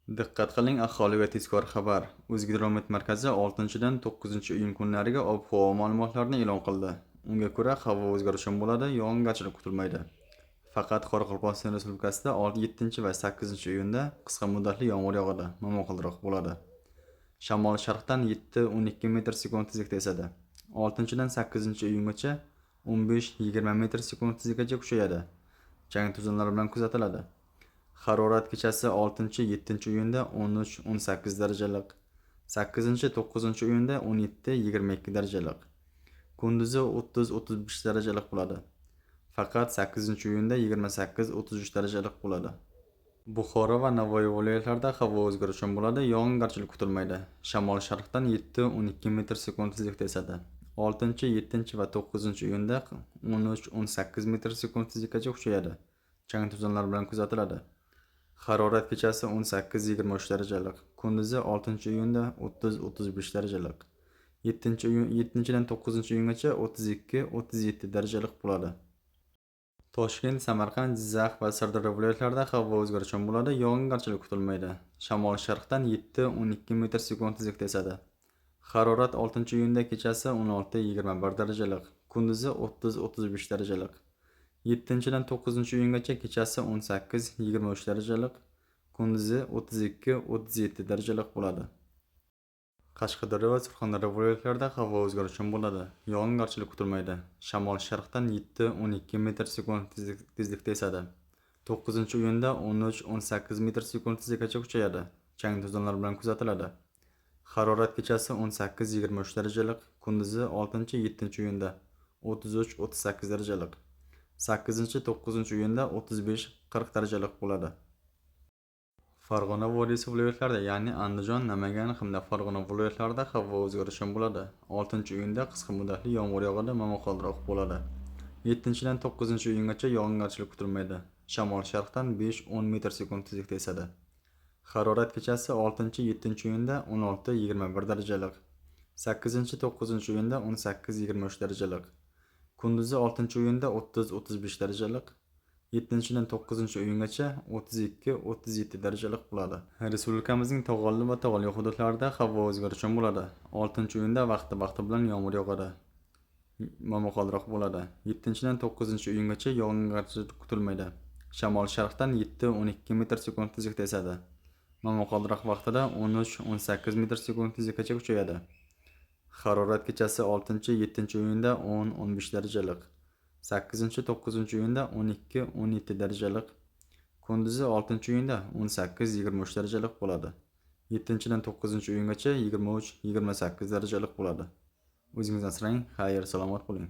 Diqqat qiling, aholiga tezkor xabar. O'zgidromet markazi 6-dan 9-iyun kunlariga ob-havo ma'lumotlarini e'lon qildi. Unga ko'ra, havo o'zgaruvchan bo'ladi, yog'ingarchilik kutilmaydi. Faqat Qoraqalpog'iston Respublikasida 7 va 8-iyunda qisqa muddatli yomg'ir yog'adi, momaqaldiroq bo'ladi. Shamol sharqdan 7-12 metr sekund tezlikda esadi. 6-dan 8-iyungacha 15-20 metr sekund tezlikkacha kuchayadi. Chang to'zonlar bilan kuzatiladi. Harorat kechasi 6-7-iyunda 13-18 darajalik, 8-9-iyunda 17-22 darajalik, kunduzi 30-35 darajalik bo'ladi. Faqat 8-iyunda 28-33 darajalik bo'ladi. Buxoro va Navoiy viloyatlarida havo o'zgaruvchan bo'ladi, yog'ingarchilik kutilmaydi. Shamol sharqdan 7-12 metr sekund tezlikda esadi. 6, 7 va 9-iyunda 13-18 metr sekund tezlikkacha kuchayadi. Chang to'zonlar bilan kuzatiladi. Harorat kechasi 18-23 darajalik, kunduzi 6-iyunda 30-35 darajalik, 7-dan 9-iyungacha 32-37 darajalik bo'ladi. Toshkent, Samarqand, Jizzax va Sirdaryo viloyatlarida havo o'zgaruvchan bo'ladi, yog'ingarchilik kutilmaydi. Shamol sharqdan 7-12 metr sekund tezlikda esadi. Harorat 6-iyunda kechasi 16-21 darajalik, kunduzi 30-35 darajalik. 7-dan 9-iyungacha kechasi 18-23 darajalik, kunduzi 32-37 darajalik bo'ladi. Qashqadaryo va Surxondaryo viloyatlarida havo o'zgaruvchan bo'ladi, yog'ingarchilik kutilmaydi. Shamol sharqdan 7-12 metr sekund tezlikda esadi. 9-iyunda 13-18 metr sekund tezlikkacha kuchayadi. Chang to'zonlar bilan kuzatiladi. Harorat kechasi 18-23 darajalik, kunduzi 6-7-iyunda 33-38 darajalik, 8-9-iyunda 35-40 darajalik bo'ladi. Farg'ona vodiysi viloyatlarida, ya'ni Andijon, Namangan hamda Farg'ona viloyatlarida havo o'zgaruvchan bo'ladi. 6-iyunda qisqa muddatli yomg'ir yog'adi, momaqaldiroq bo'ladi. 7-dan 9-iyungacha yog'ingarchilik kutilmaydi. Shamol sharqdan 5-10 metr sekund tezlikda esadi. Harorat kechasi 6-7-iyunda 16-21 darajalik, 8-9-iyunda 18-23 darajalik, kunduzi 6-iyunda 30-35 darajalik, 7-dan 9-iyungacha 32-37 darajalik bo'ladi. Respublikamizning tog'olli va tog'li hududlarida havo o'zgaruvchan bo'ladi. 6-iyunda vaqti bilan yomg'ir yog'adi, momaqaldiroq bo'ladi. 7-dan 9-iyungacha yog'ingarchilik kutilmaydi. Shamol sharqdan 7-12 metr sekund tezlikda esadi. Momaqaldiroq vaqtida 13-18 metr sekund tezlikkacha kuchayadi. Harorat kechasi 6-7-iyunda 10-15 darajalik, 8-9-iyunda 12-17 darajalik, kunduzi 6-iyunda 18-23 darajalik bo'ladi. 7-dan 9-iyungacha 23-28 darajalik bo'ladi. O'zingizni asrang, xayr, salomat bo'ling.